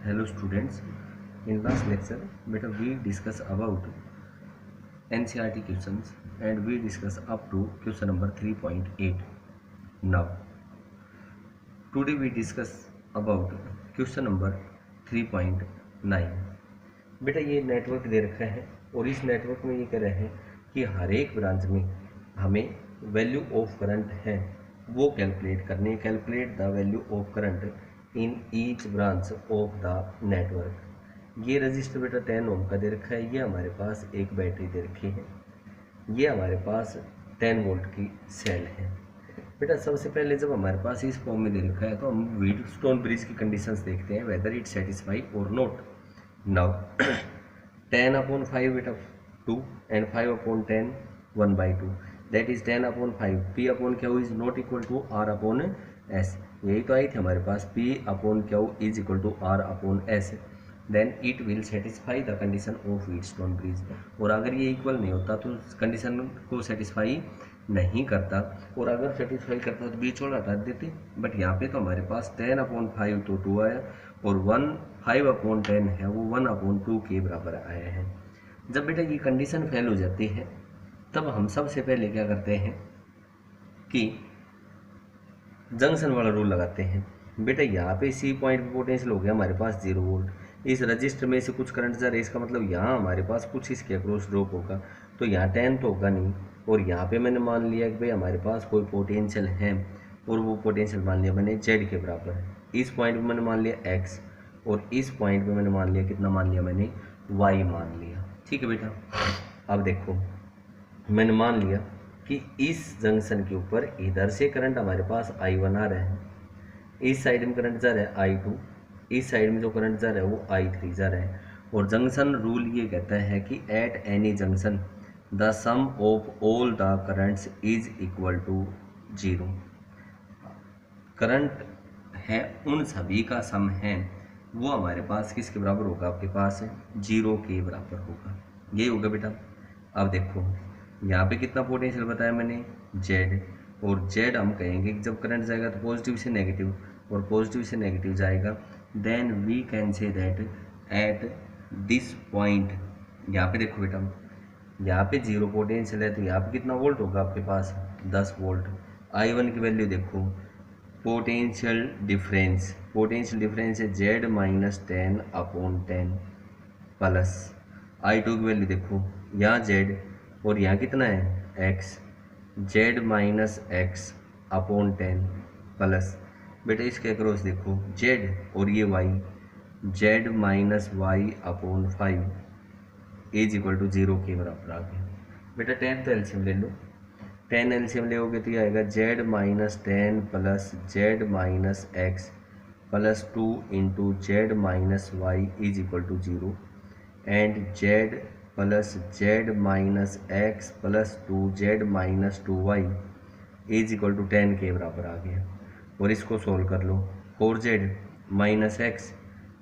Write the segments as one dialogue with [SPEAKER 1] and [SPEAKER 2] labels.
[SPEAKER 1] Hello students, in last lecture beta we discuss about NCERT questions and we discuss up to question number 3.8. Now today we discuss about question number 3.9. बेटा ये network दे रखा है और इस network में ये कह रहे हैं कि हर एक ब्रांच में हमें वैल्यू ऑफ करंट है वो कैलकुलेट करनी है। Calculate the value of current in each branch of the network. ये रजिस्टर बेटा 10 ओम का दे रखा है, ये हमारे पास एक बैटरी दे रखी है, ये हमारे पास 10 वोल्ट की सेल है। बेटा सबसे पहले जब हमारे पास इस फॉर्म में दे रखा है तो हम व्हीटस्टोन ब्रिज की कंडीशंस देखते हैं वेदर इट सेटिस्फाई और नॉट। नाउ 10/5 बेटा 2 and 5/10 1/2 that is 10/5 P/Q is not equal to R/S। यही तो आई थी हमारे पास P/Q is equal to R/S, then it will satisfy the condition of Wheatstone bridge. और अगर ये इक्वल नहीं होता तो कंडीशन को सेटिस्फाई नहीं करता, और अगर सेटिस्फाई करता तो बीच वाला हटा देते। बट यहाँ पे तो हमारे पास 10/5 तो 2 आया और 5/10 है वो 1/2 के बराबर आया है। जब बेटा ये कंडीशन फेल हो जाती है तब हम सबसे पहले क्या करते हैं कि जंक्शन वाला रूल लगाते हैं। बेटा यहाँ पे सी पॉइंट पे पोटेंशियल हो गया हमारे पास 0 वोल्ट, इस रजिस्टर में से कुछ करंट जा रहा है, इसका मतलब यहाँ हमारे पास कुछ इसके अक्रॉस ड्रॉप होगा, तो यहाँ 10 तो होगा नहीं। और यहाँ पे मैंने मान लिया कि भाई हमारे पास कोई पोटेंशियल है और वो पोटेंशियल मान लिया मैंने जेड के बराबर है। इस पॉइंट पे मैंने मान लिया एक्स और इस पॉइंट पे मैंने मान लिया कितना मान लिया मैंने वाई मान लिया। ठीक है बेटा, अब देखो मैंने मान लिया कि इस जंक्शन के ऊपर इधर से करंट हमारे पास I1 आ रहा है, इस साइड में करंट जा रहा है I2, इस साइड में जो करंट जा रहा है वो I3 जा रहा है। और जंक्शन रूल ये कहता है कि at any junction the sum of all the currents is equal to 0। Current है उन सभी का सम है वो हमारे पास किसके बराबर होगा, आपके पास 0 के बराबर होगा। यही होगा बेटा। अब देखो यहाँ पे कितना पोटेंशियल बताया मैंने जेड, और जेड हम कहेंगे कि जब करंट जाएगा तो पॉजिटिव से नेगेटिव और पॉजिटिव से नेगेटिव जाएगा, then we can say that at this point. यहाँ पे देखो बेटा यहाँ पे 0 पोटेंशियल है तो यहाँ पे कितना वोल्ट होगा आपके पास 10 वोल्ट। I1 की वैल्यू देखो, पोटेंशियल डिफरेंस है Z-10/10 प्लस I2 की वैल्यू देखो यहाँ Z और यहाँ कितना है X, Z-X/10 प्लस बेटा इसके अक्रॉस देखो Z और ये Y, Z-Y/5 is equal to 0 के बराबर आ गया। बेटा 10 तो एलसीएम ले लो, 10 एलसीएम लेोगे तो ये आएगा Z-10 plus Z-X plus 2 into Z-Y is equal to 0 and Z plus Z-X plus 2Z-2Y is equal to 10 के बराबर आ गया। और इसको सोल्व कर लो, 4Z minus X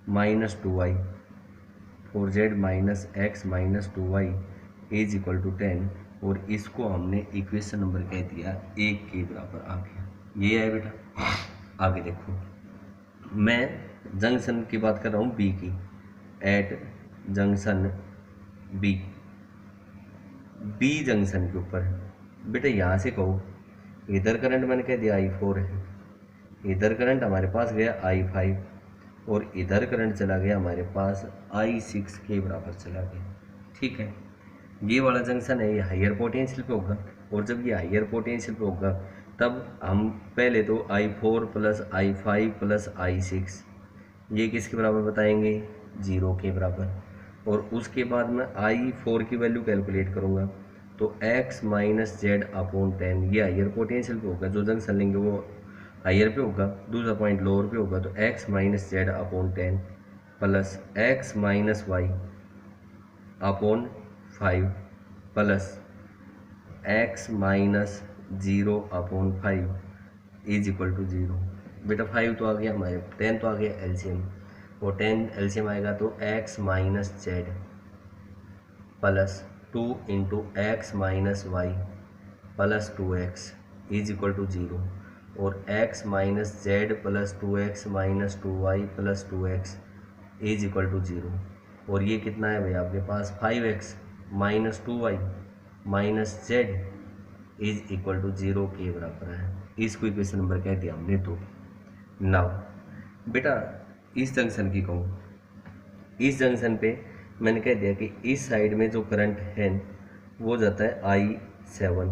[SPEAKER 1] minus 2Y, 4Z minus X minus 2Y is equal to 10, और इसको हमने इक्वेशन नंबर कह दिया 1 के बराबर आ गया। ये है बेटा। आगे देखो मैं जंक्शन की बात कर रहा हूँ बी की, एट जंक्शन बी जंक्शन के ऊपर बेटा यहाँ से कहो इधर करंट मैंने कह दिया I4 है, इधर करंट हमारे पास गया I5 और इधर करंट चला गया हमारे पास I6 के बराबर चला गया। ठीक है, ये वाला जंक्शन है ये हायर पोटेंशियल पे होगा, और जब ये हायर पोटेंशियल पे होगा तब हम पहले तो I4 plus I5 plus I6 ये किसके बराबर बताएंगे 0 के बराबर। और उसके बाद मैं I4 की वैल्यू कैलकुलेट करूँगा तो X माइनस Z/10 ये हायर पोटेंशियल पे होगा, जो जंक्शन लेंगे वो हायर पे होगा, दूसरा पॉइंट लोअर पे होगा, तो X minus Z/10 plus X minus Y/5 plus X minus 0/5 is equal to 0। बेटा 5 तो आ गया हमारे, 10 तो आ गया एलसीएम, और 10 एलसीएम आएगा तो X minus Z plus 2 into X minus Y plus 2X is equal to 0, और X minus Z plus 2X minus 2Y plus 2X is equal to 0। और ये कितना है भाई आपके पास 5x minus 2y minus Z is equal to 0 के बराबर है। इसको इक्वेशन नंबर कह दिया हमने। तो नाउ बेटा इस जंक्शन की कहूँ, इस जंक्शन पे मैंने कह दिया कि इस साइड में जो करंट है वो जाता है I7,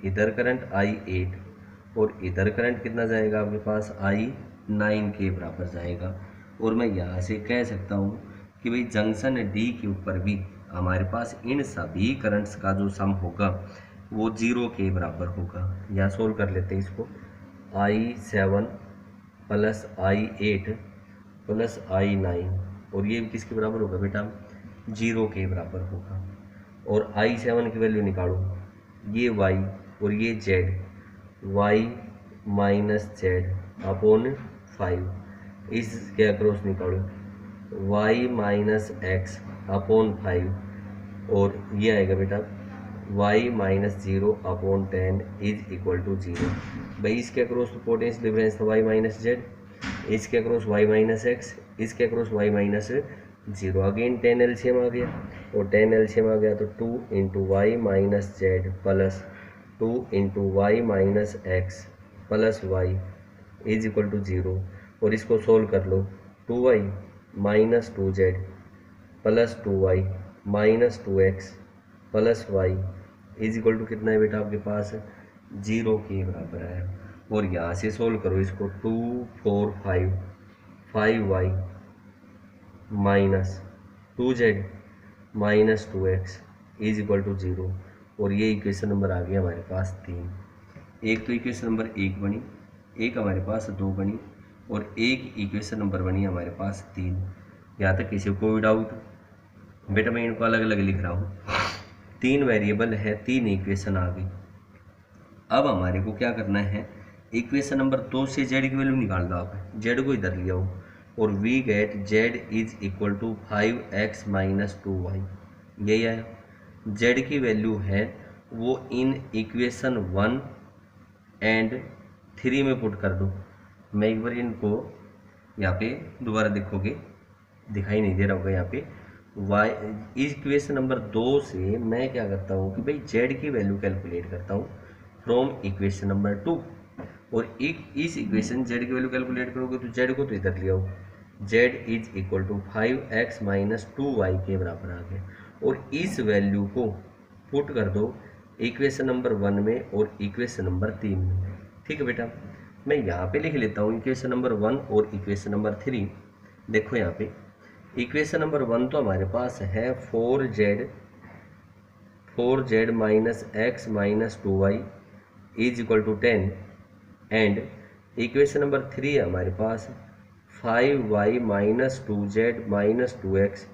[SPEAKER 1] इधर करंट I8 और इधर करंट कितना जाएगा आपके पास I9 के बराबर जाएगा। और मैं यहाँ से कह सकता हूँ कि भाई जंक्शन डी के ऊपर भी हमारे पास इन सभी करंट्स का जो सम होगा वो 0 के बराबर होगा। यहाँ सोल्व कर लेते हैं इसको। I7 plus I8 plus I9 और ये किसके बराबर होगा बेटा 0 के बराबर होगा। और I7 की वैल्यू निकालो, ये y और ये z, y minus Z upon 5, इसके अक्रॉस निकालो y माइनस एक्स अपॉन 5 और ये आएगा बेटा y minus 0 upon 10 is equal to 0। भाई इसके अक्रॉस तो पोटेंशियल डिफरेंस था y माइनस जेड, इसके अक्रॉस y माइनस एक्स, इसके across y minus 0। Again 10 LCM आ गया और 10 एलसीएम आ गया तो 2 into Y minus Z plus 2 into Y minus X plus Y is equal to 0। और इसको सोल्व कर लो, 2y minus 2z plus 2y minus 2x plus y is equal to कितना है बेटा आपके पास 0 के बराबर है। और यहाँ से सोल्व करो इसको, 2 4 5 5y minus 2z minus 2x is equal to 0। और ये इक्वेशन नंबर आ गया हमारे पास 3। एक तो इक्वेशन नंबर 1 बनी, एक हमारे पास 2 बनी और एक इक्वेशन नंबर बनी हमारे पास 3। यहाँ तक किसी को कोई डाउट? बेटा मैं इनको अलग अलग लिख रहा हूँ। 3 वेरिएबल है, 3 इक्वेशन आ गई। अब हमारे को क्या करना है, इक्वेशन नंबर 2 से जेड की वैल्यू निकाल दो। आप जेड को इधर लिया हो और we get Z is equal to 5x minus 2y। यही है जेड की वैल्यू है वो इन इक्वेशन 1 एंड 3 में पुट कर दो। मैं एक बार इनको यहाँ पे दोबारा देखोगे, दिखाई नहीं दे रहा होगा यहाँ पे y। इक्वेशन नंबर 2 से मैं क्या करता हूँ कि भाई जेड की वैल्यू कैलकुलेट करता हूँ फ्रॉम इक्वेशन नंबर 2। और इस इक्वेशन जेड की वैल्यू कैलकुलेट करोगे तो जेड को तो इधर ले आओ, Z is equal to 5x minus 2y के बराबर आ गया। और इस वैल्यू को पुट कर दो इक्वेशन नंबर 1 में और इक्वेशन नंबर 3 में। ठीक है बेटा, मैं यहाँ पे लिख लेता हूँ इक्वेशन नंबर 1 और इक्वेशन नंबर 3। देखो यहाँ पे इक्वेशन नंबर 1 तो हमारे पास है 4z minus X minus 2y is equal to 10 and equation number 3 है हमारे पास 5y minus 2z minus 2x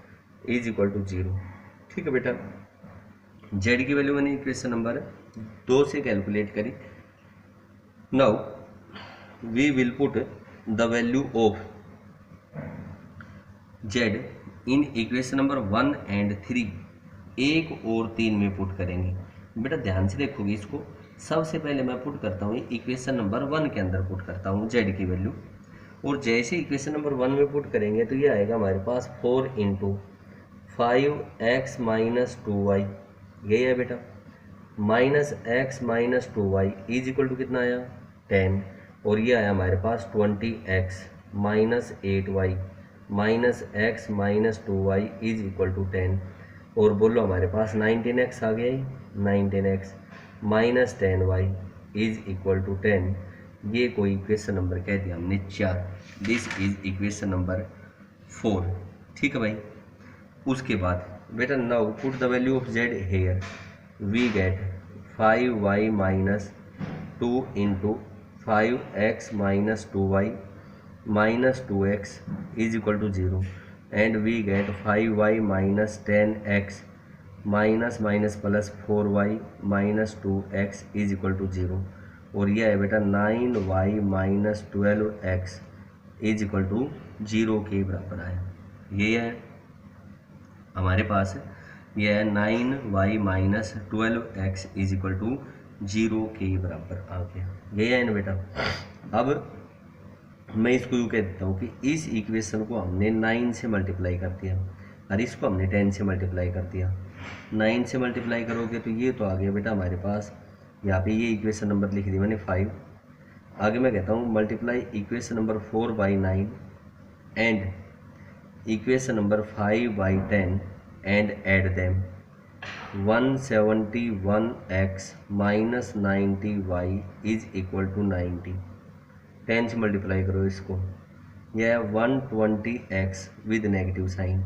[SPEAKER 1] is equal to 0। ठीक है बेटा, z की वैल्यू मैंने इक्वेशन नंबर 2 से कैलकुलेट करी। Now we will put the value of z in equation number 1 and 3, 1 और 3 में पुट करेंगे। बेटा ध्यान से देखोगे इसको, सबसे पहले मैं पुट करता हूँ इक्वेशन नंबर 1 के अंदर पुट करता हूँ z की वैल्यू। और जैसे इक्वेशन नंबर 1 में पुट करेंगे तो ये आएगा हमारे पास 4 इंटू 5x माइनस 2y, यही है बेटा, minus x minus 2y is equal to कितना आया 10। और ये आया हमारे पास 20x minus 8y minus x minus 2y is equal to 10। और बोलो हमारे पास 19x आ गया, 19x minus 10y is equal to 10। ये कोई इक्वेशन नंबर कह दिया हमने 4। This is equation number 4। ठीक है भाई। उसके बाद बेटा now put the value of z here, we get 5y minus 2 into 5x minus 2y minus 2x is equal to 0 and we get 5y minus 10x minus minus plus 4y minus 2x is equal to 0। और यह है बेटा 9y minus 12x is equal to 0 के बराबर आया। ये है हमारे पास, यह है 9y minus 12x is equal to 0 के बराबर आ गया। ये है ना बेटा। अब मैं इसको यूँ कह देता हूँ कि इस इक्वेशन को हमने 9 से मल्टीप्लाई कर दिया और इसको हमने 10 से मल्टीप्लाई कर दिया। 9 से मल्टीप्लाई करोगे तो ये तो आ गया बेटा हमारे पास, यहाँ पे ये इक्वेशन नंबर लिख दी मैंने 5। आगे मैं कहता हूँ multiply equation number 4/9 and equation number 5/10 and add them. 171x minus 90y is equal to 90। 10 से मल्टीप्लाई करो इसको, यह 120x with negative sign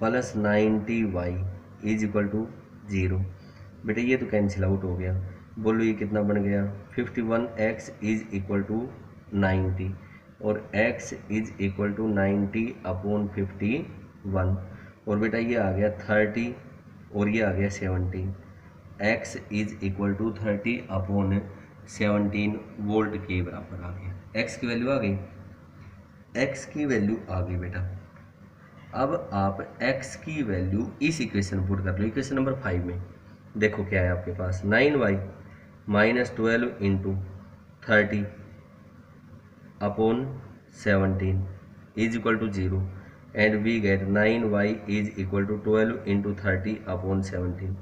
[SPEAKER 1] plus 90y is equal to 0। बेटा ये तो कैंसिल आउट हो गया, बोलो ये कितना बन गया, 51x इज इक्वल टू 90 और x इज इक्वल टू 90/51 और बेटा ये आ गया 30 और ये आ गया 17। x is equal to 30/17 volt के बराबर आ गया। x की वैल्यू आ गई, x की वैल्यू आ गई बेटा। अब आप x की वैल्यू इस इक्वेशन पुट कर लो, इक्वेशन नंबर 5 में देखो क्या है आपके पास, 9y minus 12 into 30/17 is equal to 0 and we get 9y is equal to 12 into 30/17।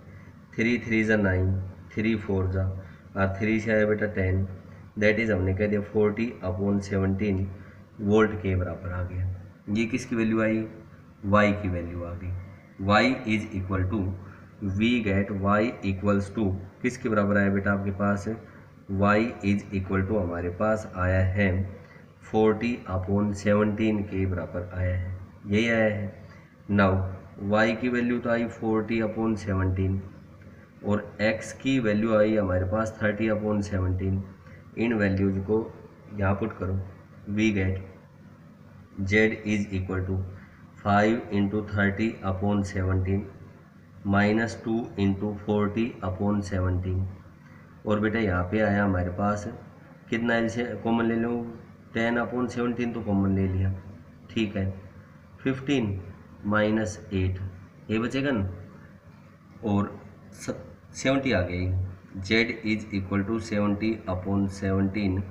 [SPEAKER 1] 3 3 ज़ा 9, 3 4 ज़ा और 3 से आया बेटा 10, दैट इज़ हमने कह दिया 40/17 वोल्ट के बराबर आ गया। ये किसकी वैल्यू आई, y की वैल्यू आ गई। y is equal to, we get y equals to किसके बराबर आया बेटा आपके पास, y इज इक्वल टू हमारे पास आया है 40/17 के बराबर आया है, यही आया है। नाउ y की वैल्यू तो आई 40/17 और x की वैल्यू आई हमारे पास 30/17। इन वैल्यूज को यहाँ पुट करो, we get z is equal to 5 into 30/17 minus 2 into 40/17 और बेटा यहाँ पे आया हमारे पास कितना, इसे कॉमन ले लो, 10/17 तो कॉमन ले लिया, ठीक है। 15 माइनस 8 ये बचेगा ना और 70 आ गई। z is equal to 70/17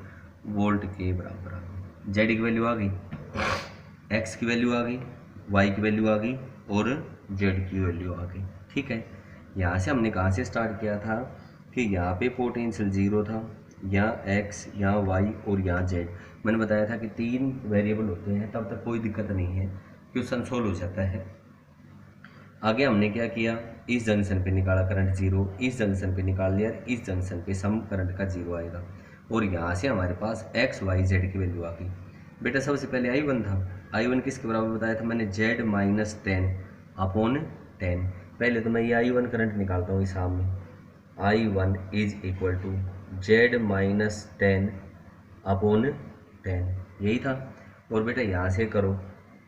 [SPEAKER 1] volt के बराबर आ गई। z की वैल्यू आ गई, x की वैल्यू आ गई, y की वैल्यू आ गई और z की वैल्यू आ गई, ठीक है। यहाँ से हमने कहाँ से स्टार्ट किया था कि यहाँ पे पोटेंशियल 0 था, यहाँ x, यहाँ y और यहाँ z। मैंने बताया था कि 3 वेरिएबल होते हैं तब तक कोई दिक्कत नहीं है, क्वेश्चन सोल्व हो जाता है। आगे हमने क्या किया, इस जंक्शन पे निकाला करंट 0, इस जंक्शन पे निकाल लिया, इस जंक्शन पे सम करंट का 0 आएगा और यहाँ से हमारे पास x y z की वैल्यू आ गई। बेटा सबसे पहले I1 था, I1 किसके बराबर बताया था मैंने, z माइनस 10/10। पहले तो मैं ये I1 करंट निकालता हूँ इस सामने, I1 is equal to z minus 10/10, यही था। और बेटा यहाँ से करो,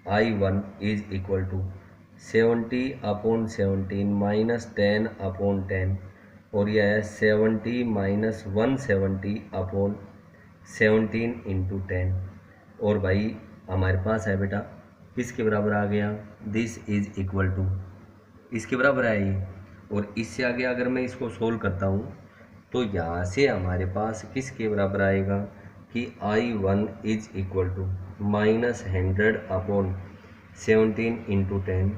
[SPEAKER 1] I1 is equal to 70/17 minus 10/10 और यह है 70 माइनस 170/17 इंटू 10 और भाई हमारे पास है बेटा किसके बराबर आ गया, दिस इज इक्वल टू, इसके बराबर है ये। और इससे आगे अगर मैं इसको सोल्व करता हूँ तो यहाँ से हमारे पास किसके बराबर आएगा कि I1 is equal to minus 100/17 into 10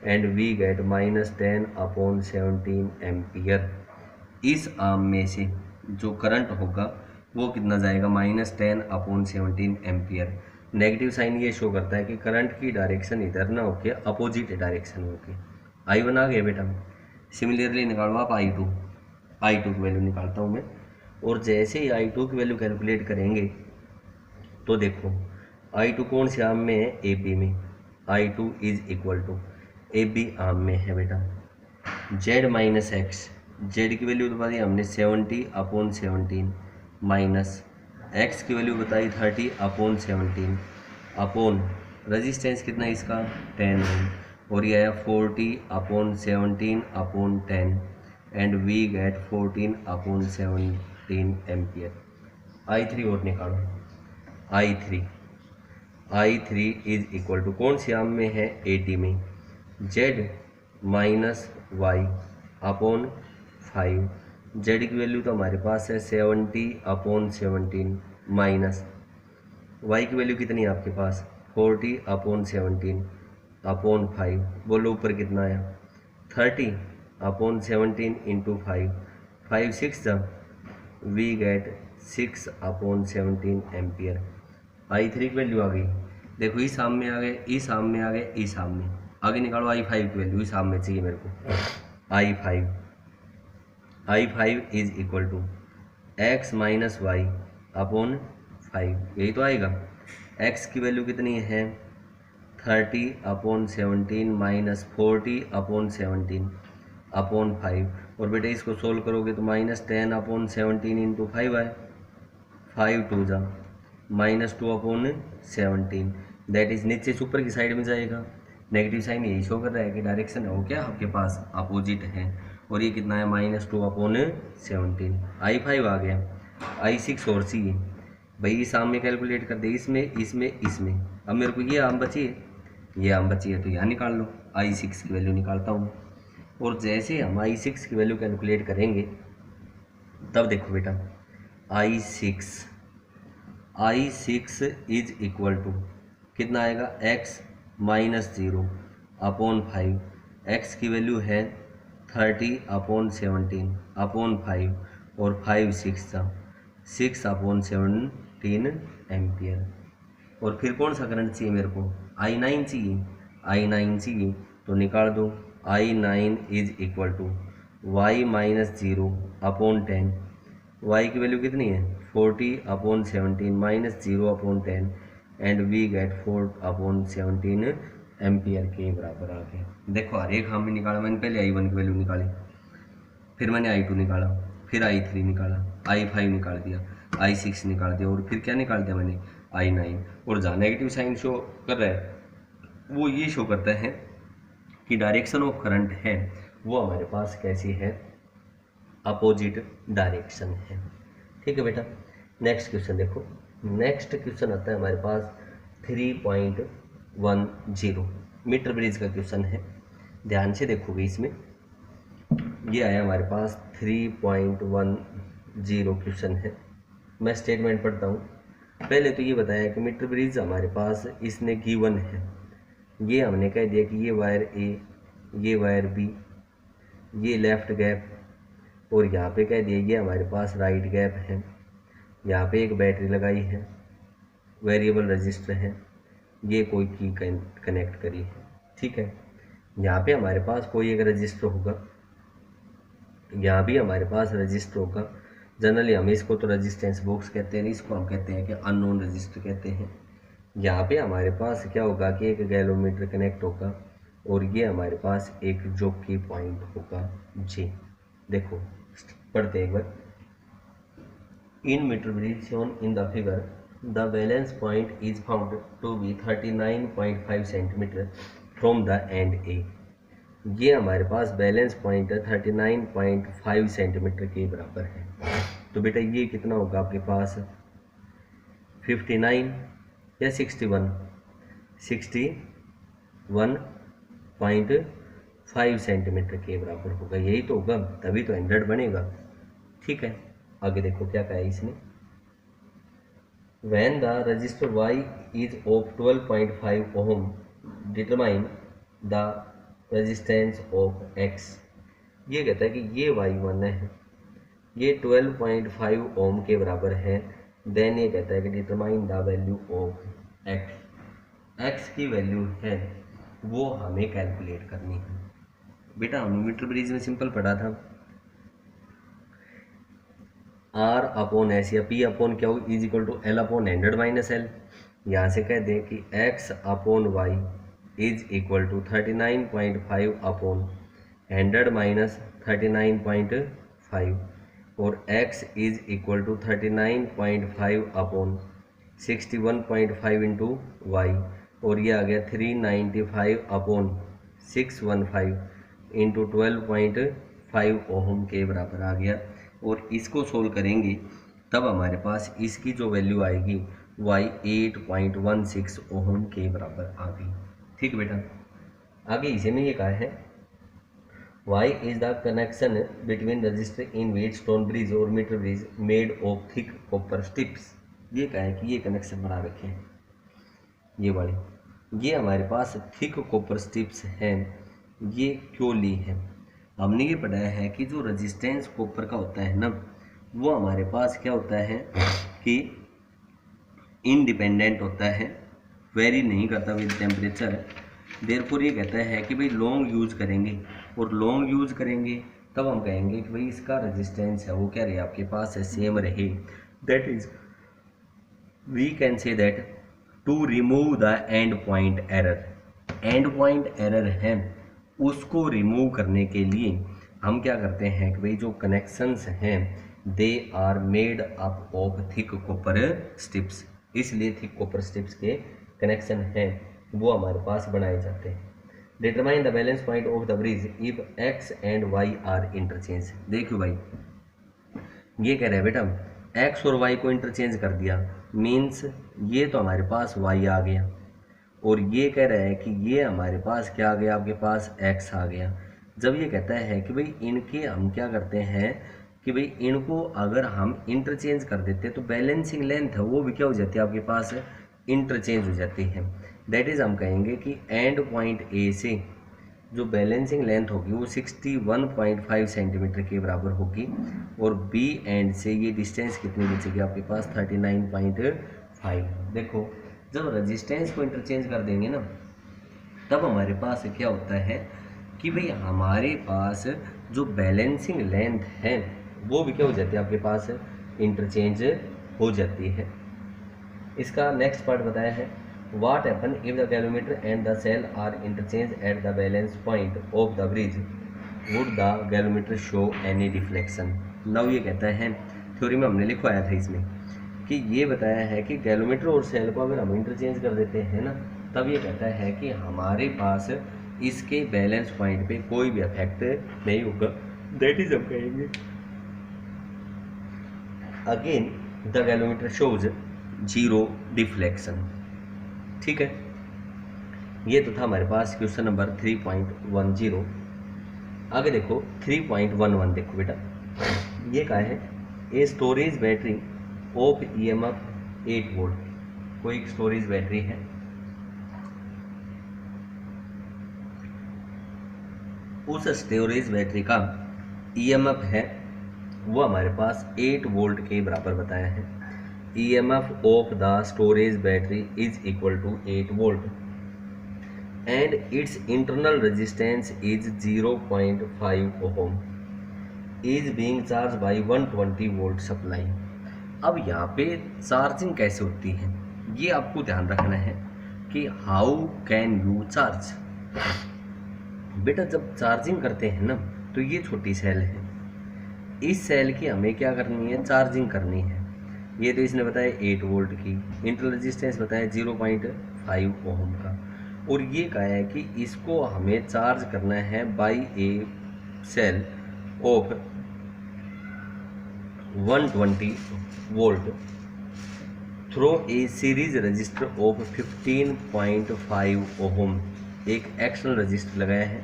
[SPEAKER 1] and we get minus 10/17 ampere. इस आर्म में से जो करंट होगा वो कितना जाएगा, माइनस 10/17 एम्पियर। नेगेटिव साइन ये शो करता है कि करंट की डायरेक्शन इधर ना होके अपोजिट डायरेक्शन होके। I1 आ गया बेटा। सिमिलरली निकालो आप I2 की वैल्यू निकालता हूँ मैं, और जैसे ही I2 की वैल्यू कैलकुलेट करेंगे तो देखो I2 कौन से आर्म में है, AB में। I2 is equal to AB arm में है बेटा, Z माइनस x, Z की वैल्यू बता दी हमने 70/17 माइनस x की वैल्यू बताई 30/17 अपॉन रेजिस्टेंस कितना है इसका 10 ओम और यह है 40/17/10 and we gate 14/17 ampere. I3 और निकालो, I3 इज इक्वल टू कौन सी आर्म में है, AD में, Z minus y upon 5। Z की वैल्यू तो हमारे पास है 70/17 माइनस y की वैल्यू कितनी है आपके पास 40/17/5। बोलो ऊपर कितना आया 30/17 into 5 6 we get 6/17 ampere. I3 की वैल्यू आ गई। देखो ई सामने आ गए, ई सामने आ गए, ई सामने आगे निकालो I5 की वैल्यू। ई सामने चाहिए मेरे को I5 is equal to x minus Y upon 5, यही तो आएगा। x की वैल्यू कितनी है 30/17 माइनस 40/17/5। और बेटा इसको सोल्व करोगे तो -10/17 इंटू 5 आए, 5 2 जा -2/17, दैट इज नीचे से ऊपर की साइड में जाएगा। नेगेटिव साइन यही शो कर रहा है कि डायरेक्शन है वो क्या आपके पास अपोजिट है। और ये कितना है -2/17। I5 आ गया। I6 और C भाई इस आम में कैलकुलेट कर दे, इसमें अब मेरे को ये आम बची है, ये आम बची है तो यहाँ निकाल लो। I6 की वैल्यू निकालता हूँ। और जैसे हम I6 की वैल्यू कैलकुलेट करेंगे तब देखो बेटा I6 इज इक्वल टू कितना आएगा x -0/5। x की वैल्यू है 30/17/5 और 5 6/17 एम्पियर। और फिर कौन सा करंट चाहिए मेरे को I9 चाहिए तो निकाल दो। I9 is equal to y -0/10। y की वैल्यू कितनी है 40/17 -0/10 एंड वी गेट 4/17 एम्पियर के बराबर आ गया। देखो हर एक हम भी निकाला। मैंने पहले I1 की वैल्यू निकाली, फिर मैंने I2 निकाला, फिर I3 निकाला, I5 निकाल दिया, I6 निकाल दिया और फिर क्या निकाल दिया मैंने I9। और जहाँ नेगेटिव साइन शो कर रहा है वो ये शो करता है कि डायरेक्शन ऑफ करंट है वो हमारे पास कैसी है अपोजिट डायरेक्शन है। ठीक है बेटा। नेक्स्ट क्वेश्चन देखो। नेक्स्ट क्वेश्चन आता है हमारे पास 3.10 मीटर ब्रिज का क्वेश्चन है। ध्यान से देखोगे इसमें ये आया हमारे पास 3.10 क्वेश्चन है। मैं स्टेटमेंट पढ़ता हूँ। पहले तो ये बताया कि मीटर ब्रिज हमारे पास इसने गिवन है। ये हमने कह दिया कि ये वायर ए, ये वायर बी, ये लेफ्ट गैप और यहाँ पे कह दिया ये हमारे पास राइट गैप है। यहाँ पे एक बैटरी लगाई है, वेरिएबल रजिस्टर है, ये कोई की कनेक्ट करी है। ठीक है। यहाँ पे हमारे पास कोई एक रजिस्टर होगा, यहाँ भी हमारे पास रजिस्टर होगा। जनरली हम इसको तो रेजिस्टेंस बॉक्स कहते हैं, इसको हम कहते हैं कि अननोन रजिस्टर कहते हैं। यहाँ पे हमारे पास क्या होगा कि एक गैलोमीटर कनेक्ट होगा और ये हमारे पास एक जॉकी पॉइंट होगा जी। देखो पढ़ते एक बार। In metre bridge shown in the figure the balance point is found to be 39.5 centimetre from the end A. ये हमारे पास बैलेंस पॉइंट 39.5 सेंटीमीटर के बराबर है। तो बेटा ये कितना होगा आपके पास 59 या 61.5 सेंटीमीटर के बराबर होगा। यही तो होगा, तभी तो 100 बनेगा। ठीक है। आगे देखो क्या कहा है इसने। When the resistor Y is of 12.5 ohm, determine the resistance of X। ये कहता है कि ये Y1 है, ये 12.5 ओम के बराबर है। देन ये कहता है कि determine the value of X। X की वैल्यू है वो हमें कैलकुलेट करनी है। बेटा हमने मीटर ब्रिज में सिंपल पढ़ा था R/S या P/ क्या हो is equal to L/100 - L। यहाँ से कह दें कि X/Y इज इक्वल टू 39.5/100 - 39.5 और X is equal to 39.5/61.5 into Y और ये आ गया 395/615 इंटू 12.5 ओम के बराबर आ गया। और इसको सोल्व करेंगे तब हमारे पास इसकी जो वैल्यू आएगी Y 8.16 ओम के बराबर आ गई। ठीक बेटा। आगे इसी में ये कहा है Y is the connection between resistor in Wheatstone bridge or meter bridge made of thick copper strips। ये क्या है कि ये कनेक्शन बना रखे हैं, ये वाले, ये हमारे पास थिक कॉपर स्ट्रिप्स हैं, ये क्यों ली है। हमने ये पढ़ा है कि जो रेजिस्टेंस कॉपर का होता है ना, वो हमारे पास क्या होता है कि इंडिपेंडेंट होता है, वेरी नहीं करता विद टेम्परेचर। देयरफॉर ये कहता है कि भाई लॉन्ग यूज करेंगे, और लॉन्ग यूज करेंगे तब हम कहेंगे कि भाई इसका रेजिस्टेंस है वो क्या रहे आपके पास है, सेम रहे। That is we can say that to remove the end point error, end point error है उसको रिमूव करने के लिए हम क्या करते हैं कि भाई जो कनेक्शंस हैं they are made up of thick copper strips, इसलिए थिक कॉपर स्ट्रिप्स के कनेक्शन हैं वो हमारे पास बनाए जाते हैं। Determine the balance point of the bridge if X and Y are interchange. देखो भाई ये कह रहे हैं बेटा एक्स और वाई को इंटरचेंज कर दिया, मीन्स ये तो हमारे पास वाई आ गया, और ये कह रहा है कि ये हमारे पास क्या आ गया, आपके पास एक्स आ गया। जब ये कहता है कि भाई इनके हम क्या करते हैं कि भाई इनको अगर हम इंटरचेंज कर देते हैं तो बैलेंसिंग लेंथ है वो भी क्या हो जाती है आपके पास, इंटरचेंज हो जाती है। दैट इज हम कहेंगे कि एंड पॉइंट ए से जो बैलेंसिंग लेंथ होगी वो 61.5 सेंटीमीटर के बराबर होगी, और बी एंड से ये डिस्टेंस कितनी बचेगी आपके पास 39.5। देखो जब रेजिस्टेंस को इंटरचेंज कर देंगे ना तब हमारे पास क्या होता है कि भाई हमारे पास जो बैलेंसिंग लेंथ है वो भी क्या हो जाती है आपके पास, इंटरचेंज हो जाती है। इसका नेक्स्ट पार्ट बताया है what happen if the galvanometer and the cell are interchange at the balance point of the bridge, would the galvanometer show any deflection. Now ये कहता है थ्योरी में हमने लिखवाया था इसमें कि ये बताया है कि गैलोमीटर और सेल को अगर हम इंटरचेंज कर देते हैं ना तब ये कहता है कि हमारे पास इसके बैलेंस पॉइंट पे कोई भी इफेक्ट नहीं होगा। दैट इज हम कहेंगे again the galvanometer shows zero deflection. ठीक है, ये तो था हमारे पास क्वेश्चन नंबर 3.10। आगे देखो 3.11 देखो बेटा, ये क्या है, a storage battery of EMF 8 volt, कोई एक स्टोरेज बैटरी है, उस स्टोरेज बैटरी का EMF है वो हमारे पास 8 वोल्ट के बराबर बताया है। EMF of the storage battery is equal to 8 volt and its internal resistance is 0.5 ohm is being charged by 120 volt supply। अब यहाँ पे चार्जिंग कैसे होती है ये आपको ध्यान रखना है कि हाउ कैन यू चार्ज। बेटा जब चार्जिंग करते हैं ना तो ये छोटी सेल है, इस सेल की हमें क्या करनी है, चार्जिंग करनी है। ये तो इसने बताया 8 वोल्ट की, इंटरनल रेजिस्टेंस बताया 0.5 ओम का, और ये कहा है कि इसको हमें चार्ज करना है by a cell of 120 volt through a series resistor of 15.5 ohm. एक एक्सटर्नल रजिस्टर लगाया है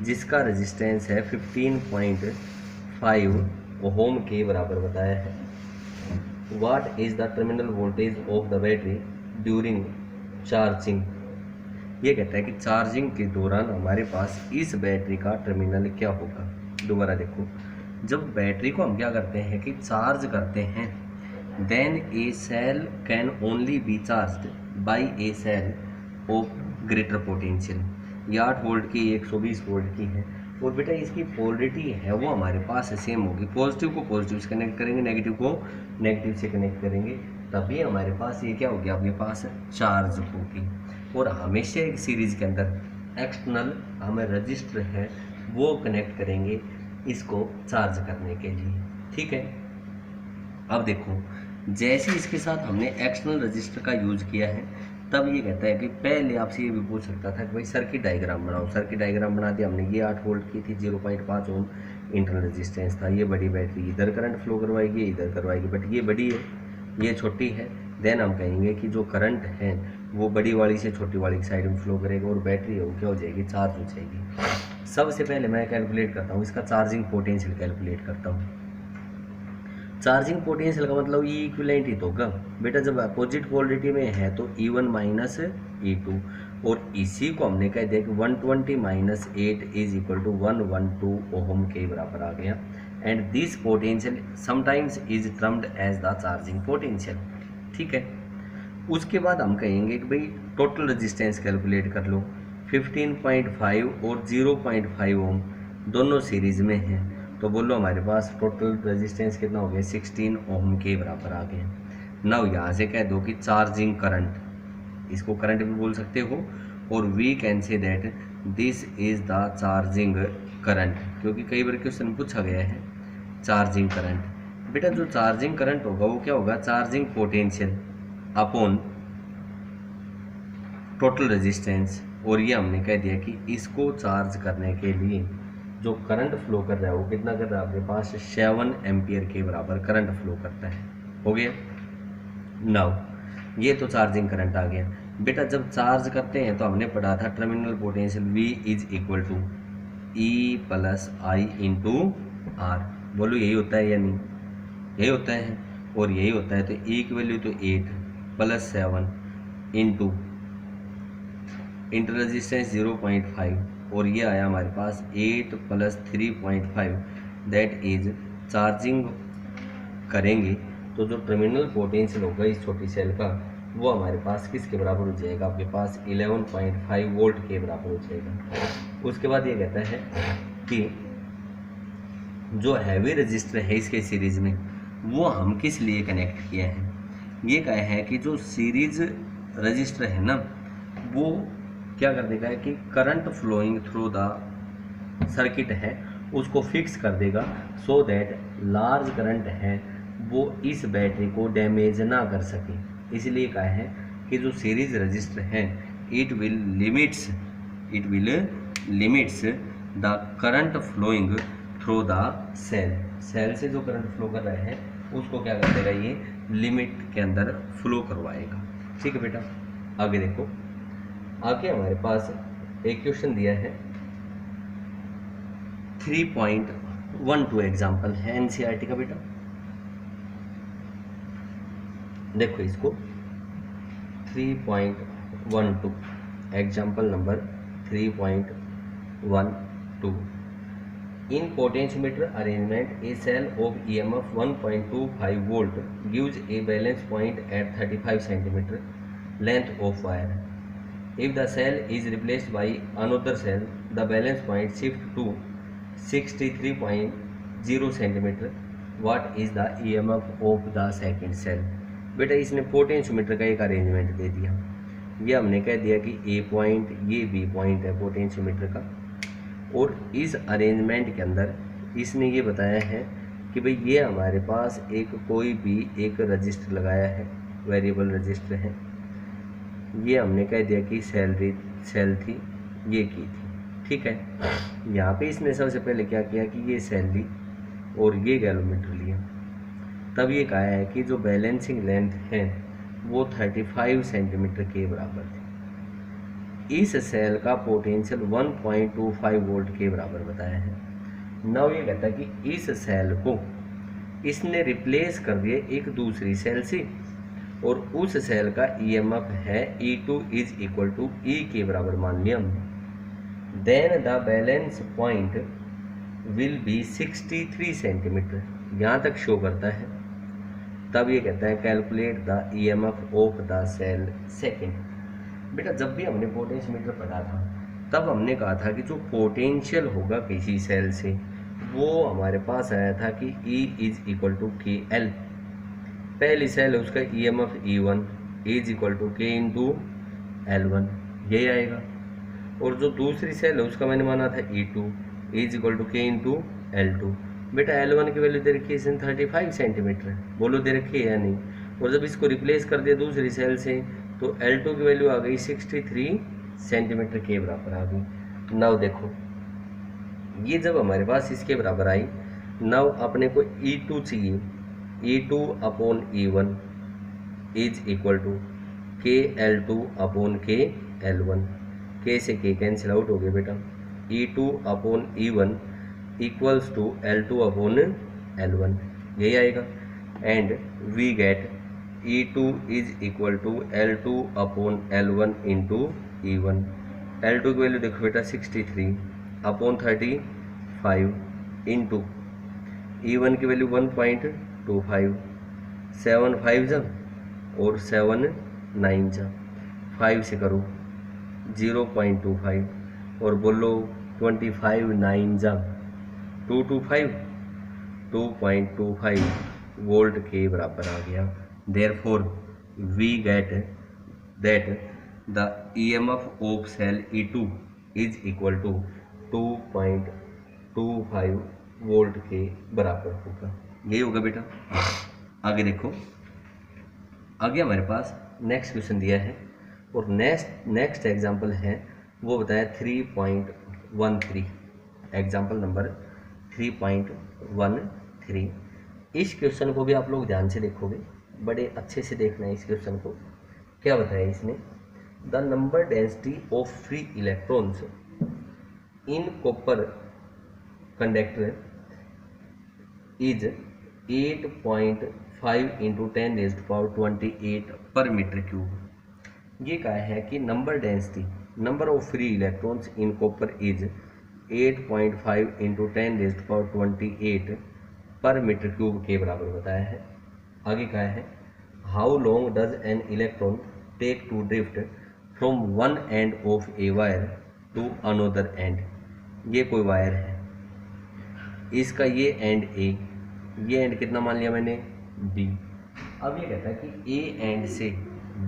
[SPEAKER 1] जिसका रेजिस्टेंस है 15.5 ओम के बराबर बताया है। What is the terminal voltage of the battery during charging? ये कहता है कि चार्जिंग के दौरान हमारे पास इस बैटरी का टर्मिनल क्या होगा। दोबारा देखो, जब बैटरी को हम क्या करते हैं कि चार्ज करते हैं, then a cell can only be charged by a cell of greater potential। ये 8 वोल्ट की 120 वोल्ट की है, और बेटा इसकी पोलरिटी है वो हमारे पास सेम होगी, पॉजिटिव को पॉजिटिव से कनेक्ट करेंगे, नेगेटिव को नेगेटिव से कनेक्ट करेंगे, तभी हमारे पास ये क्या होगी, आपके पास चार्ज होगी। और हमेशा एक सीरीज के अंदर एक्सटर्नल हमें रजिस्टर है वो कनेक्ट करेंगे इसको चार्ज करने के लिए। ठीक है, अब देखो जैसे इसके साथ हमने एक्सटर्नल रजिस्टर का यूज किया है तब ये कहता है कि पहले आपसे ये भी पूछ सकता था कि भाई सर्किट डायग्राम बनाओ। सर्किट डायग्राम बना दिया हमने, ये 8 वोल्ट की थी, 0.5 ओम इंटरनल रेजिस्टेंस था, ये बड़ी बैटरी इधर करंट फ्लो करवाएगी इधर करवाएगी, बट ये बड़ी है ये छोटी है। देन हम कहेंगे कि जो करंट है वो बड़ी वाली से छोटी वाली की साइड में फ्लो करेगा, और बैटरी है वो क्या हो जाएगी, चार्ज हो जाएगी। सबसे पहले मैं कैलकुलेट करता हूँ इसका चार्जिंग पोटेंशियल कैलकुलेट करता हूँ। चार्जिंग पोटेंशियल का मतलब ई इक्विवेलेंट ही तो होगा बेटा, जब अपोजिट पोलरिटी में है तो E1 माइनस E2, और इसी को हमने कह दिया कि 120 minus 8 is equal to 112 ohm के बराबर आ गया। And this potential sometimes is termed as the charging potential. ठीक है, उसके बाद हम कहेंगे कि भाई टोटल रेजिस्टेंस कैलकुलेट कर लो। 15.5 और 0.5 ओम दोनों सीरीज में हैं, तो बोलो हमारे पास टोटल रेजिस्टेंस कितना हो गया, 16 ओम के बराबर आ गया। नाउ यहाँ से कह दो कि चार्जिंग करंट, इसको करंट भी बोल सकते हो, और we can say that this is the charging current, क्योंकि कई बार क्वेश्चन पूछा गया है चार्जिंग करंट। बेटा जो चार्जिंग करंट होगा वो क्या होगा, charging potential upon total resistance, और ये हमने कह दिया कि इसको चार्ज करने के लिए जो करंट फ्लो कर रहा है वो कितना कर रहा है, आपके पास 7 एम्पियर के बराबर करंट फ्लो करता है। हो गया। नाउ ये तो चार्जिंग करंट आ गया। बेटा जब चार्ज करते हैं तो हमने पढ़ा था terminal potential V is equal to E plus I into R. बोलो यही होता है या नहीं, यही होता है, और यही होता है। तो E की वैल्यू तो 8 प्लस 7 इंटू इंटर रेजिस्टेंस 0.5, और ये आया हमारे पास 8 प्लस 3.5, दैट इज चार्जिंग करेंगे तो जो टर्मिनल पोटेंशियल होगा इस छोटी सेल का वो हमारे पास किसके बराबर हो जाएगा, आपके पास 11.5 वोल्ट के बराबर हो जाएगा। उसके बाद ये कहता है कि जो हैवी रजिस्टर है इसके सीरीज में वो हम किस लिए कनेक्ट किए हैं। ये कहा है कि जो सीरीज रजिस्टर है ना वो क्या कर देगा कि current flowing through the circuit है उसको फिक्स कर देगा, सो दैट लार्ज करंट है वो इस बैटरी को डैमेज ना कर सके। इसलिए कहा है कि जो सीरीज रजिस्टर है it will limits the current flowing through the cell से जो करंट फ्लो कर रहा है उसको क्या कर देगा, ये लिमिट के अंदर फ्लो करवाएगा। ठीक है बेटा, आगे देखो। आगे हमारे पास एक क्वेश्चन दिया है 3.12 एग्जाम्पल है एनसीईआरटी का बेटा। देखो इसको 3.12 example number 3.12। In potentiometer arrangement a cell of EMF 1.25 volt gives a balance point at 35 centimetre length of wire. If the cell is replaced by another cell, the balance point shift to 63.0 centimeter. What is the EMF of the second cell? बेटा इसने potentiometer का एक arrangement they दिया। ये हमने कह दिया कि A पॉइंट ये B पॉइंट है पोटेंशियोमीटर का, और इस अरेंजमेंट के अंदर इसने ये बताया है कि भाई ये हमारे पास एक कोई भी एक रजिस्टर लगाया है, वेरिएबल रजिस्टर है। ये हमने कह दिया कि सेल थी, ये की थी। ठीक है, यहाँ पे इसने सबसे पहले क्या किया कि ये सेल ली और ये गैलोमीटर लिया। तब ये कहा है कि जो बैलेंसिंग लेंथ है वो 35 सेंटीमीटर के बराबर थी। इस सेल का पोटेंशियल 1.25 वोल्ट के बराबर बताया है। नाउ ये कहता है कि इस सेल को इसने रिप्लेस कर दिया एक दूसरी सेल से, और उस सेल का EMF है E2 is equal to E के बराबर मान लिया हमने। Then the balance point will be 63 centimetre, यहाँ तक शो करता है। तब ये कहता है calculate the EMF of the cell second. बेटा जब भी हमने पोटेंशियोमीटर पढ़ा था तब हमने कहा था कि जो पोटेंशियल होगा किसी सेल से वो हमारे पास आया था कि E is equal to KL। पहली सेल है उसका EMF E1 is equal to K into L1, यही आएगा। और जो दूसरी सेल है उसका मैंने माना था E2 is equal to K into L2। बेटा L1 की वैल्यू दे रखी है इसने 35 सेंटीमीटर, बोलो दे रखी है या नहीं। और जब इसको रिप्लेस कर दिया दूसरी सेल से तो L2 की वैल्यू आ गई 63 सेंटीमीटर के बराबर आ गई। नाउ देखो ये जब हमारे पास इसके बराबर आई, नाउ अपने को E2 चाहिए। E2 upon E1 is equal to KL2 upon KL1। K से K कैंसिल आउट हो गया बेटा। E2 upon E1 equals to L2 upon L1, यही आएगा। And we get E2 is equal to L2 upon L1 into E1। L2 की value देखो बेटा 63 upon 35 into E1 की वैल्यू 1.25, 7 5 जा और 7 9 जा, 5 से करो 0.25 और बोलो 25 9 जा 225, 2.25 वोल्ट के बराबर आ गया। Therefore we get that the EMF of cell E2 is equal to 2.25 volt के बराबर होगा। यही होगा बेटा। आगे देखो, आगे हमारे पास नेक्स्ट क्वेश्चन दिया है और नेक्स्ट एग्जांपल है वो बताया 3.13, एग्जांपल नंबर 3.13। इस क्वेश्चन को भी आप लोग ध्यान से देखोगे, बड़े अच्छे से देखना है इस क्वेश्चन को। क्या बताया इसने, the number density of free electrons in copper conductor is 8.5 into 10⁻28 पर मीटर क्यूब। ये कहा है कि number density, number of free electrons in copper is 8.5 into 10⁻28 पर मीटर क्यूब के बराबर बताया है। आगे कहा है how long does an electron take to drift from one end of a wire to another end. ये कोई वायर है, इसका ये एंड ए, ये एंड कितना मान लिया मैंने बी। अब ये कहता है कि ए एंड से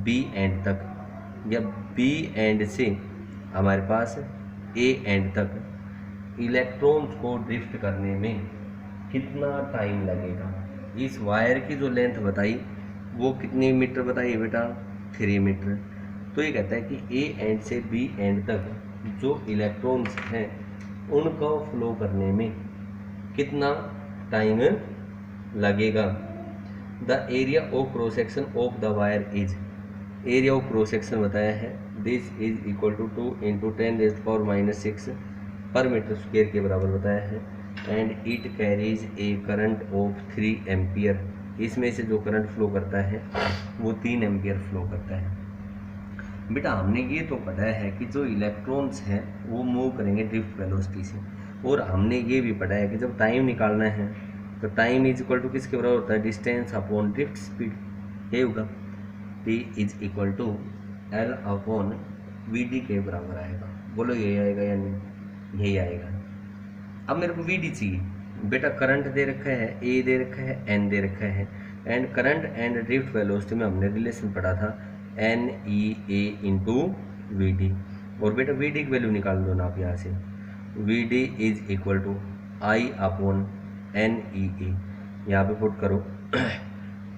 [SPEAKER 1] बी एंड तक या बी एंड से हमारे पास ए एंड तक इलेक्ट्रॉन्स को ड्रिफ्ट करने में कितना टाइम लगेगा। इस वायर की जो लेंथ बताई वो कितनी मीटर बताई बेटा, 3 मीटर। तो ये कहता है कि ए एंड से बी एंड तक जो इलेक्ट्रॉन्स हैं उनको फ्लो करने में कितना टाइम लगेगा। The area of cross section of the wire is, area of cross section बताया है, this is equal to 2 into 10⁻⁻6 per metre square के बराबर बताया है। And it carries a current of 3 ampere. इसमें से जो करंट फ्लो करता है वो 3 एम्पियर फ्लो करता है। बेटा हमने ये तो पढ़ा है कि जो इलेक्ट्रॉन्स हैं वो मूव करेंगे ड्रिफ्ट वेलोसिटी से, और हमने ये भी पढ़ा है कि जब टाइम निकालना है तो टाइम इज इक्वल टू किसके बराबर होता है, डिस्टेंस अपॉन ड्रिफ्ट स्पीड। ये होगा T is equal to L upon VD के बराबर आएगा। बोलो यही आएगा या नहीं, यही आएगा। अब मेरे को VD चाहिए बेटा, करंट दे रखा है, ए दे रखा है, एन दे रखा है, and current and drift velocity में हमने रिलेशन पढ़ा था NEA इंटू VD। और बेटा VD की वैल्यू निकाल दो ना आप यहाँ से, VD is equal to I upon NEA, यहाँ पे पुट करो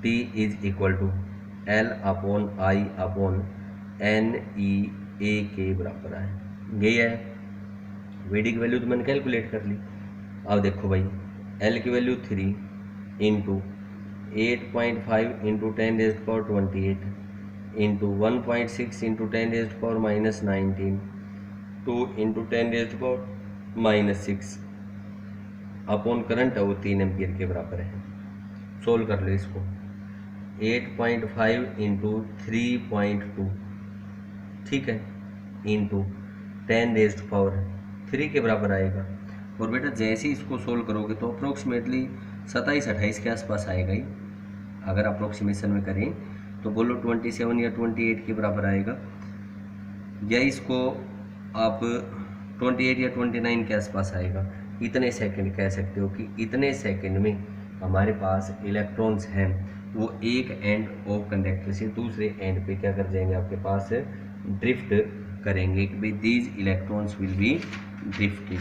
[SPEAKER 1] T is equal to L upon I upon NEA के बराबर है। यही है VD की वैल्यू तो मैंने कैलकुलेट कर ली। अब देखो भाई L की value 3 into 8.5 into 10⁻28 into 1.6 into 10⁻⁻19 2 into 10⁻⁻6 upon current है वो 3 एम्पियर के बराबर है। सोल्व कर लो इसको, 8.5 इंटू 3.2 ठीक है इंटू 10⁻3 के बराबर आएगा। और बेटा जैसे ही इसको सोल्व करोगे तो अप्रोक्सीमेटली 27-28 के आसपास आएगा ही। अगर अप्रोक्सीमेशन में करें तो बोलो 27 या 28 के बराबर आएगा, या इसको आप 28 या 29 के आसपास आएगा। इतने सेकंड कह सकते हो कि इतने सेकंड में हमारे पास इलेक्ट्रॉन्स हैं वो एक एंड ऑफ कंडक्टर से दूसरे एंड पे क्या कर जाएंगे, आपके पास ड्रिफ्ट करेंगे कि भाई these electrons will be drifted.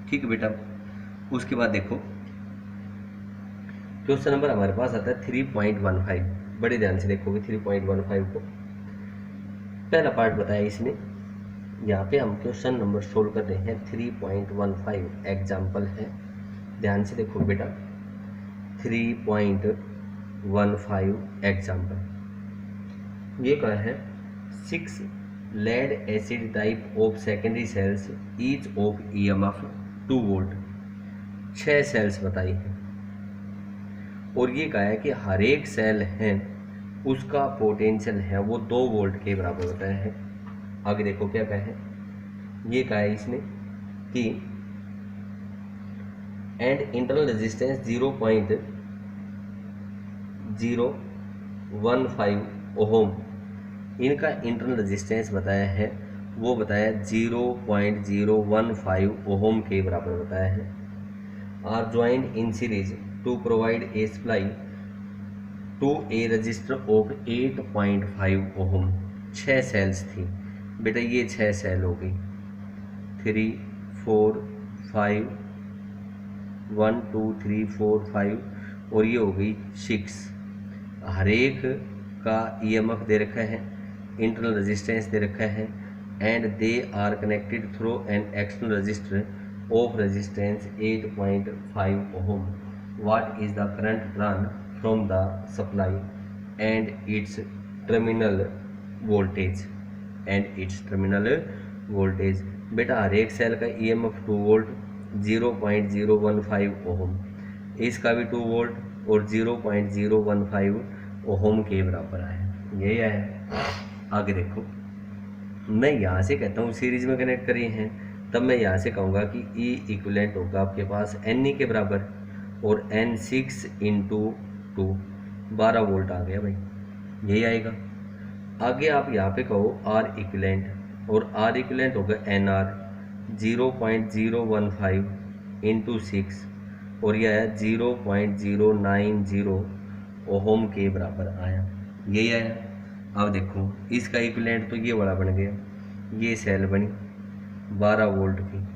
[SPEAKER 1] ठीक है बेटा। उसके बाद देखो क्वेश्चन नंबर हमारे पास आता है 3.15। बड़े ध्यान से देखोगे 3.15 को। पहला पार्ट बताया इसने, यहाँ पे हम क्वेश्चन नंबर सोल्व कर रहे हैं 3.15 एग्जाम्पल है। ध्यान से देखो बेटा 3.15 एग्जाम्पल। ये क्या है, 6 lead acid type of secondary cells each of EMF 2 volt. 6 cells बताई हैं और ये कहा है कि हर एक सेल है उसका पोटेंशियल है वो 2 वोल्ट के बराबर बताया है। आगे देखो क्या कहा है, ये कहा है इसने कि एंड इंटरनल रेजिस्टेंस 0.015 ओहम, इनका इंटरनल रेजिस्टेंस बताया है वो बताया 0.015 ओहम के बराबर बताया है। Are joined in series to provide a supply to a resistor of 8.5 ohm. 6 cells थी बेटा, ये 6 सेल हो गई, 3 4 5 1 2 3 4 5 और ये हो गई 6। हर एक का ईएमएफ दे रखा है, इंटरनल रेजिस्टेंस दे रखा है and they are connected through an external resistor of resistance 8.5 ohm. What is the current drawn from the supply and its terminal voltage बेटा हर एक सेल का ईएमएफ 2 वोल्ट 0.015 ओहम, इसका भी 2 वोल्ट और 0.015 ओहम के बराबर आया, यही आया। आगे देखो, मैं यहाँ से कहता हूँ सीरीज में कनेक्ट करी हैं, तब मैं यहाँ से कहूँगा कि E इक्विवेलेंट होगा आपके पास NE के बराबर और N6 × 2 12 वोल्ट आ गया भाई, यही आएगा। आगे आप यहाँ पे कहो R इक्विवेलेंट और R इक्विवेलेंट होगा NR 0.015 × 6 और यह है 0.090 ओहम के बराबर आया, यही आया। अब देखो इसका इक्विवेलेंट तो ये बड़ा बन गया, ये सेल बनी 12 वोल्ट की,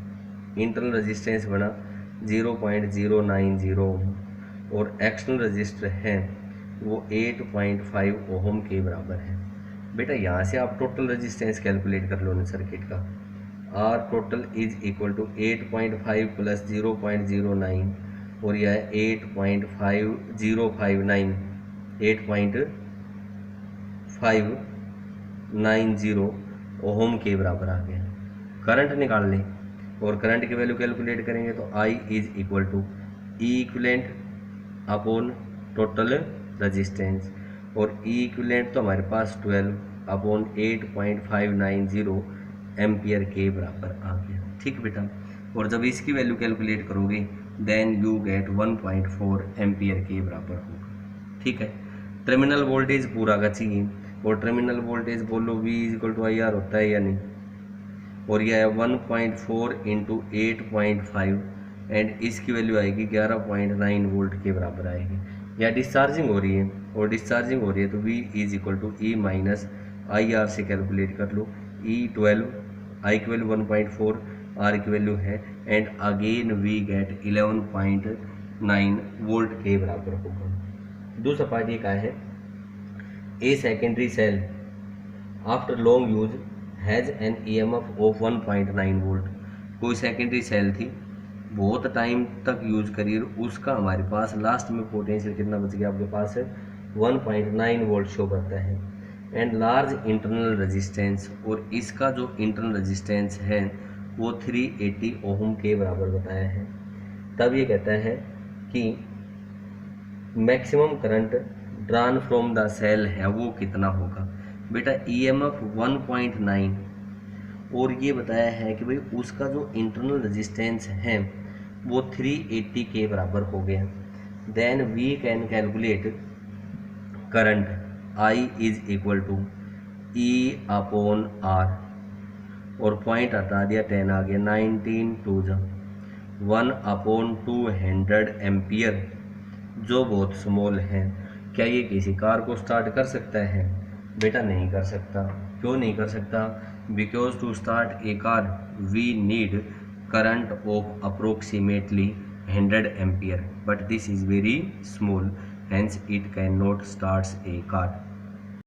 [SPEAKER 1] इंटरनल रेजिस्टेंस बना 0.090 ओहम और एक्सटर्नल रजिस्टर है वो 8.5 ओहम के बराबर है। बेटा यहाँ से आप टोटल रेजिस्टेंस कैलकुलेट कर लो ना सर्किट का, R total is equal to 8.5 plus 0.09 और यह है 8.590 ओहम के बराबर आ गया। करंट निकाल लें और करंट की वैल्यू कैलकुलेट करेंगे तो I is equal to E equivalent upon total resistance और E इक्विवेलेंट तो हमारे पास 12 अपॉन 8.590 एम्पियर के बराबर आ गया। ठीक बेटा, और जब इसकी वैल्यू कैलकुलेट करोगे देन यू गेट 1.4 एम्पियर के बराबर होगा। ठीक है, टर्मिनल वोल्टेज पूरा का चाहिए और टर्मिनल वोल्टेज बोलो V = IR होता है या नहीं, और यह है 1.4 × 8.5 एंड इसकी वैल्यू आएगी 11.9 वोल्ट के बराबर आएगी। या डिस्चार्जिंग हो रही है और डिस्चार्जिंग हो रही है तो V = E - IR से कैलकुलेट कर लो। E 12, I की वैल्यू 1.4, R की वैल्यू है and again we get 11.9 volt के बराबर होगा। दूसरा पार्ट ये क्या है, a secondary cell after long use has an EMF of 1.9 volt. कोई सेकेंडरी सेल थी, बहुत टाइम तक यूज करी, उसका हमारे पास लास्ट में पोटेंशियल कितना बच गया आपके पास है 1.9 वोल्ट शो करता है एंड लार्ज इंटरनल रेजिस्टेंस, और इसका जो इंटरनल रेजिस्टेंस है वो 380 ओहम के बराबर बताया है। तब ये कहता है कि maximum current drawn from the cell है वो कितना होगा। बेटा EMF 1.9 और ये बताया है कि भाई उसका जो इंटरनल रेजिस्टेंस है वो 380 के बराबर हो गया। Then we can calculate current I is equal to E/R और पॉइंट हटा दिया 10 आ गया, 19 2 1/200 एम्पियर जो बहुत स्मॉल है। क्या ये किसी कार को स्टार्ट कर सकता है? बेटा नहीं कर सकता। क्यों नहीं कर सकता? Because to start a car we need current of approximately 100 ampere but this is very small, hence it cannot start a car.